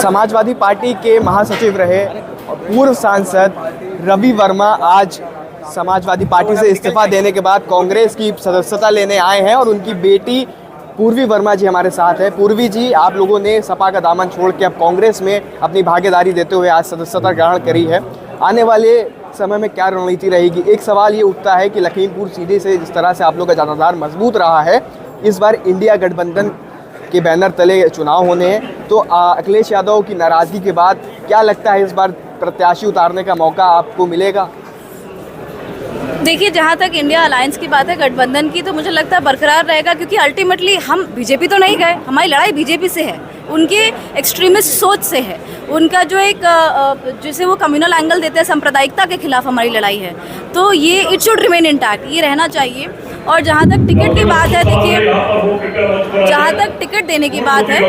Samajwadi party के महासचिव रहे पूर्व सांसद रवि वर्मा आज समाजवादी पार्टी से इस्तीफा देने के बाद कांग्रेस की सदस्यता लेने आए हैं और उनकी बेटी पूर्वी वर्मा जी हमारे साथ है। पूर्वी जी, आप लोगों ने सपा का दामन छोड़ के अब कांग्रेस में अपनी भागीदारी देते हुए आज सदस्यता ग्रहण करी है। आने वाले समय में क्या रणनीति रहेगी? एक सवाल ये उठता है कि लखीमपुर सीधी से जिस तरह से आप लोग का जनाधार मजबूत रहा है, इस बार इंडिया गठबंधन के बैनर तले चुनाव होने हैं, तो अखिलेश यादव की नाराज़गी के बाद क्या लगता है इस बार प्रत्याशी उतारने का मौका आपको मिलेगा? देखिए, जहाँ तक इंडिया अलायंस की बात है, गठबंधन की, तो मुझे लगता है बरकरार रहेगा, क्योंकि अल्टीमेटली हम बीजेपी तो नहीं गए, हमारी लड़ाई बीजेपी से है, उनके एक्सट्रीमिस्ट सोच से है, उनका जो एक जिसे वो कम्युनल एंगल देते हैं, सांप्रदायिकता के खिलाफ हमारी लड़ाई है। तो ये इट शुड रिमेन इंटैक्ट, ये रहना चाहिए। और जहाँ तक टिकट की बात है, देखिए, जहाँ तक टिकट देने की बात है,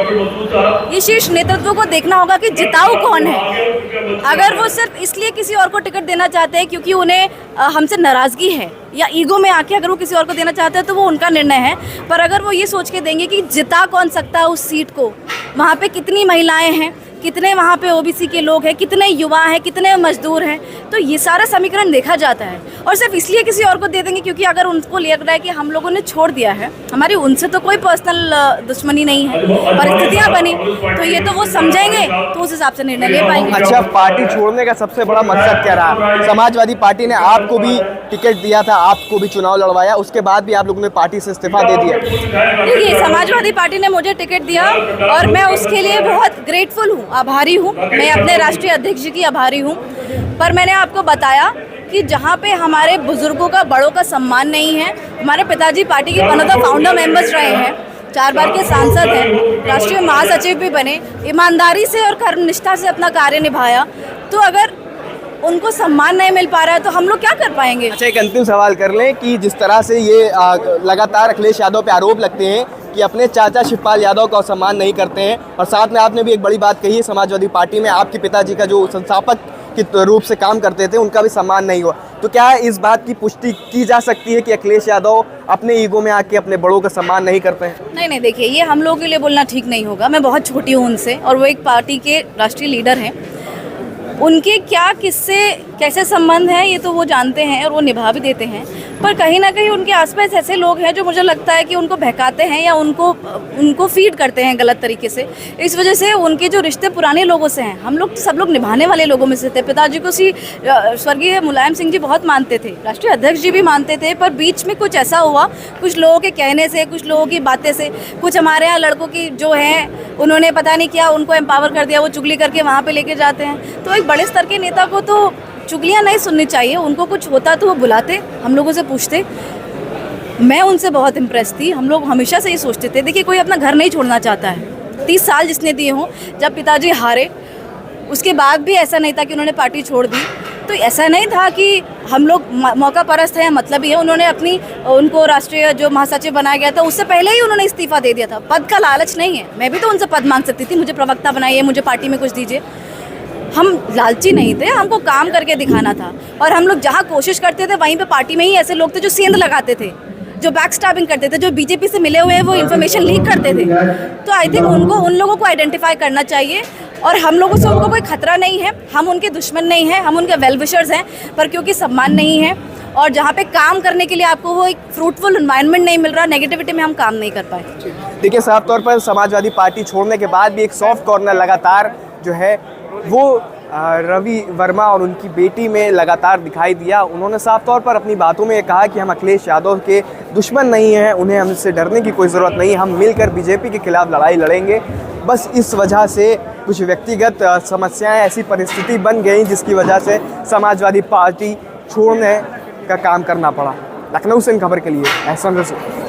ये शीर्ष नेतृत्व को देखना होगा कि जिताऊ कौन है। अगर वो सिर्फ इसलिए किसी और को टिकट देना चाहते हैं क्योंकि उन्हें हमसे नाराज़गी है या ईगो में आके अगर वो किसी और को देना चाहते हैं तो वो उनका निर्णय है। पर अगर वो ये सोच के देंगे कि जिता कौन सकता है उस सीट को, वहाँ पे कितनी महिलाएं हैं, कितने वहाँ पे ओबीसी के लोग हैं, कितने युवा हैं, कितने मजदूर हैं, तो ये सारा समीकरण देखा जाता है। और सिर्फ इसलिए किसी और को दे देंगे क्योंकि अगर उनको लग रहा है कि हम लोगों ने छोड़ दिया है, हमारी उनसे तो कोई पर्सनल दुश्मनी नहीं है, परिस्थितियाँ बनी, तो ये तो वो समझेंगे तो उस हिसाब से निर्णय ले पाएंगे। अच्छा, पार्टी छोड़ने का सबसे बड़ा मकसद क्या रहा? समाजवादी पार्टी ने आपको भी टिकट दिया था, आपको भी चुनाव लड़वाया, उसके बाद भी आप लोगों ने पार्टी से इस्तीफा दे दिया। देखिए, समाजवादी पार्टी ने मुझे टिकट दिया और मैं उसके लिए बहुत ग्रेटफुल हूँ, आभारी हूँ। मैं अपने राष्ट्रीय अध्यक्ष जी की आभारी हूँ। पर मैंने आपको बताया कि जहाँ पे हमारे बुजुर्गों का, बड़ों का सम्मान नहीं है, हमारे पिताजी पार्टी के one of the founder members रहे हैं, 4 बार के सांसद हैं, राष्ट्रीय महासचिव भी बने, ईमानदारी से और कर्मनिष्ठा से अपना कार्य निभाया, तो अगर उनको सम्मान नहीं मिल पा रहा है तो हम लोग क्या कर पाएंगे? अच्छा, एक अंतिम सवाल कर लें कि जिस तरह से ये लगातार अखिलेश यादव पे आरोप लगते हैं कि अपने चाचा शिवपाल यादव का सम्मान नहीं करते हैं, और साथ में आपने भी एक बड़ी बात कही है, समाजवादी पार्टी में आपके पिताजी का जो संस्थापक के रूप से काम करते थे उनका भी सम्मान नहीं हुआ, तो क्या इस बात की पुष्टि की जा सकती है कि अखिलेश यादव अपने ईगो में आके अपने बड़ों का सम्मान नहीं करते हैं? नहीं, देखिए, ये हम लोगों के लिए बोलना ठीक नहीं होगा। मैं बहुत छोटी हूँ उनसे, और वो एक पार्टी के राष्ट्रीय लीडर हैं। उनके क्या किससे कैसे संबंध हैं ये तो वो जानते हैं और वो निभा भी देते हैं, पर कहीं ना कहीं उनके आसपास ऐसे लोग हैं जो मुझे लगता है कि उनको बहकाते हैं या उनको फीड करते हैं गलत तरीके से। इस वजह से उनके जो रिश्ते पुराने लोगों से हैं, हम लोग सब लोग निभाने वाले लोगों में से थे। पिताजी को स्वर्गीय मुलायम सिंह जी बहुत मानते थे, राष्ट्रीय अध्यक्ष जी भी मानते थे, पर बीच में कुछ ऐसा हुआ, कुछ लोगों के कहने से, कुछ लोगों की बातें से, कुछ हमारे यहाँ लड़कों की जो हैं उन्होंने पता नहीं क्या उनको एम्पावर कर दिया, वो चुगली करके वहाँ पे लेके जाते हैं। तो एक बड़े स्तर के नेता को तो चुगलियाँ नहीं सुननी चाहिए, उनको कुछ होता तो वो बुलाते, हम लोगों से पूछते। मैं उनसे बहुत इम्प्रेस थी, हम लोग हमेशा से ये सोचते थे। देखिए, कोई अपना घर नहीं छोड़ना चाहता है, 30 साल जिसने दिए हों, जब पिताजी हारे उसके बाद भी ऐसा नहीं था कि उन्होंने पार्टी छोड़ दी। तो ऐसा नहीं था कि हम लोग मौका परस्त हैं, मतलब ही है। उन्होंने उनको राष्ट्रीय जो महासचिव बनाया गया था उससे पहले ही उन्होंने इस्तीफा दे दिया था। पद का लालच नहीं है, मैं भी तो उनसे पद मांग सकती थी, मुझे प्रवक्ता बनाइए, मुझे पार्टी में कुछ दीजिए। हम लालची नहीं थे, हमको काम करके दिखाना था, और हम लोग जहाँ कोशिश करते थे वहीं पे पार्टी में ही ऐसे लोग थे जो सेंध लगाते थे, जो बैक स्टैबिंग करते थे, जो बीजेपी से मिले हुए हैं वो इन्फॉर्मेशन लीक करते थे। तो आई थिंक उन लोगों को आइडेंटिफाई करना चाहिए, और हम लोगों से उनको कोई खतरा नहीं है, हम उनके दुश्मन नहीं हैं, हम उनके वेल विशर्स हैं, पर क्योंकि सम्मान नहीं है और जहाँ पे काम करने के लिए आपको वो एक फ्रूटफुल एनवायरनमेंट नहीं मिल रहा, नेगेटिविटी में हम काम नहीं कर पाए। देखिए, साफ तौर पर समाजवादी पार्टी छोड़ने के बाद भी एक सॉफ्ट कॉर्नर लगातार जो है वो रवि वर्मा और उनकी बेटी में लगातार दिखाई दिया। उन्होंने साफ तौर पर अपनी बातों में कहा कि हम अखिलेश यादव के दुश्मन नहीं हैं, उन्हें हमसे डरने की कोई ज़रूरत नहीं, हम मिलकर बीजेपी के खिलाफ लड़ाई लड़ेंगे। बस इस वजह से कुछ व्यक्तिगत समस्याएं, ऐसी परिस्थिति बन गई जिसकी वजह से समाजवादी पार्टी छोड़ने का काम करना पड़ा। लखनऊ से इन खबर के लिए एहसान रसूल।